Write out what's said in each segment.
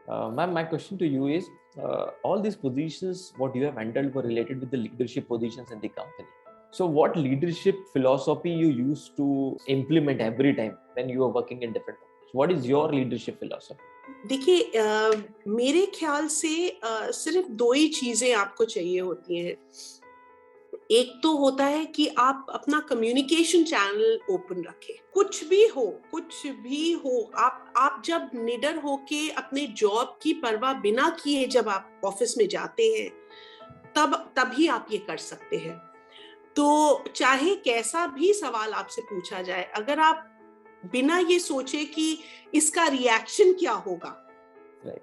Ma'am, my question to you is, all these positions, what you have handled were related with the leadership positions in the company. So what leadership philosophy you used to implement every time when you are working in different companies? What is your leadership philosophy? देखिए, मेरे ख्याल से सिर्फ दो ही चीजें आपको चाहिए होती हैं। एक तो होता है कि आप अपना कम्युनिकेशन चैनल ओपन रखें। कुछ भी हो, आप जब निडर होके अपने जॉब की परवाह बिना किए जब आप ऑफिस में जाते हैं, तभी आप ये कर सकते हैं। तो चाहे कैसा भी सवाल आपसे पूछा जाए, अगर आप बिना ये सोचे कि इसका रिएक्शन क्या होगा, Right.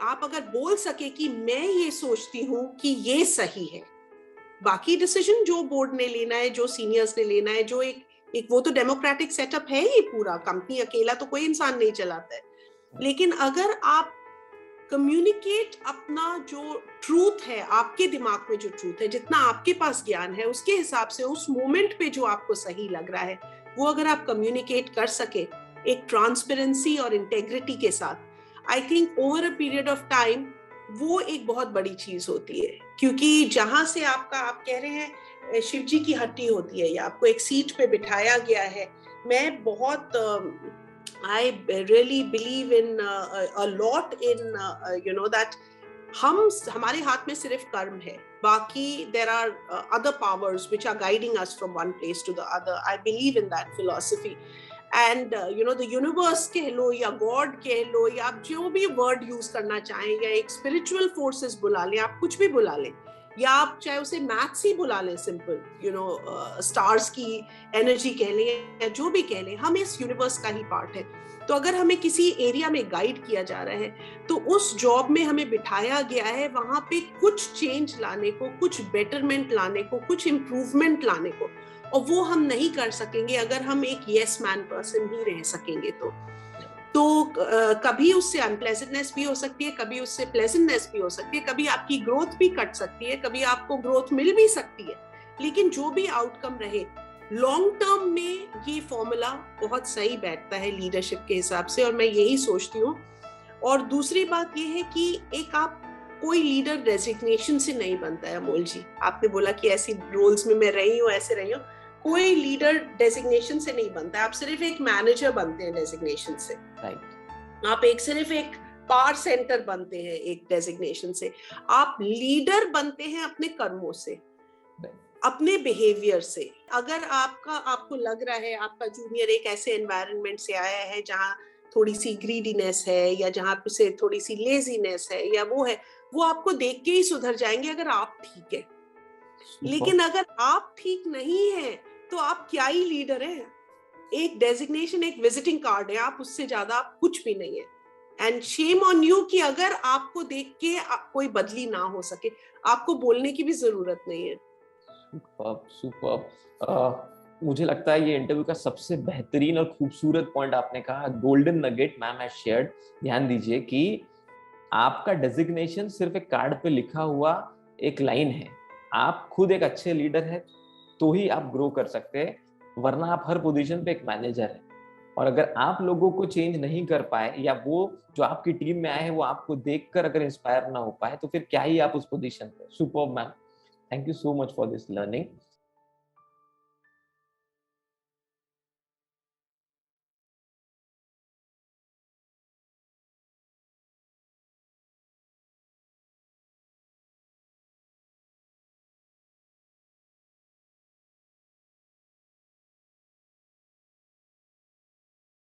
आप अगर बोल सके कि मैं ये सोचती हूँ कि ये सही है, बाकी डिसीजन जो बोर्ड ने लेना है, जो सीनियर्स ने लेना है, जो एक वो तो डेमोक्रेटिक सेटअप है ही पूरा, कंपनी अकेला तो कोई इंसान नहीं चलाता है। लेकिन अगर आप कम्युनिकेट अपना जो ट्रूथ है, आपके दिमाग में जो ट्रूथ है, जितना आपके पास ज्ञान है, उसके हिसाब से उस मोमेंट पे जो आपको सही लग रहा है, वो अगर आप कम्युनिकेट कर सके एक ट्रांसपेरेंसी और इंटेग्रिटी के साथ, I think over a period of time वो एक बहुत बड़ी चीज होती है। क्योंकि जहां से आप कह रहे हैं शिव जी की हट्टी होती है या आपको एक सीट पे बिठाया गया है। मैं बहुत I really believe in a lot in that हमारे हाथ में सिर्फ कर्म है, बाकी there are other powers which are guiding us from one place to the other. I believe in that philosophy. And the universe कह लो या God कह लो या आप जो भी word use करना चाहें या एक spiritual forces बुला लें, आप कुछ भी बुला लें, या आप चाहे उसे मैथ्स ही बुला लें, सिंपल स्टार्स की एनर्जी कह लें या जो भी कह लें, हम इस यूनिवर्स का ही पार्ट है। तो अगर हमें किसी एरिया में गाइड किया जा रहा है, तो उस जॉब में हमें बिठाया गया है वहां पे कुछ चेंज लाने को, कुछ बेटरमेंट लाने को, कुछ इम्प्रूवमेंट लाने को, और वो हम नहीं कर सकेंगे अगर हम एक यस मैन पर्सन ही रह सकेंगे। तो कभी उससे अनप्लेजेंटनेस भी हो सकती है, कभी उससे प्लेजेंटनेस भी हो सकती है, कभी आपकी ग्रोथ भी कट सकती है, कभी आपको ग्रोथ मिल भी सकती है। लेकिन जो भी आउटकम रहे, लॉन्ग टर्म में ये फॉर्मूला बहुत सही बैठता है लीडरशिप के हिसाब से, और मैं यही सोचती हूँ। और दूसरी बात ये है कि एक आप कोई लीडर रेजिग्नेशन से नहीं बनता है। अमोल जी, आपने बोला कि ऐसी रोल्स में मैं रही हूँ, ऐसे रही हूँ। कोई लीडर डेजिग्नेशन से नहीं बनता है, आप सिर्फ एक मैनेजर बनते हैं डेजिग्नेशन से। Right. आप सिर्फ एक पावर सेंटर बनते हैं एक डेजिग्नेशन से। आप लीडर बनते हैं अपने कर्मों से, अपने बिहेवियर से। अगर आपको लग रहा है आपका जूनियर एक ऐसे एनवायरनमेंट से आया है जहाँ थोड़ी सी ग्रीडीनेस है, या जहाँ से थोड़ी सी लेजीनेस है, या वो है, वो आपको देख के ही सुधर जाएंगे अगर आप ठीक है। लेकिन अगर आप ठीक नहीं है तो आप क्या ही लीडर है। एक डेजिग्नेशन एक विजिटिंग कार्ड है, आप उससे ज्यादा आप कुछ भी नहीं है। एंड शेम ऑन यू कि अगर आपको देख के कोई बदली ना हो सके, आपको बोलने की भी जरूरत नहीं है। सुपर्ब। मुझे लगता है ये इंटरव्यू का सबसे बेहतरीन और खूबसूरत पॉइंट आपने कहा, golden nugget ma'am has shared. ध्यान दीजिए कि आपका डेजिग्नेशन सिर्फ एक कार्ड पे लिखा हुआ एक लाइन है। आप खुद एक अच्छे लीडर हैं तो ही आप ग्रो कर सकते हैं, वरना आप हर पोजीशन पे एक मैनेजर है। और अगर आप लोगों को चेंज नहीं कर पाए, या वो जो आपकी टीम में आए हैं वो आपको देखकर अगर इंस्पायर ना हो पाए, तो फिर क्या ही आप उस पोजीशन पे। Superb ma'am, thank you so much for this learning.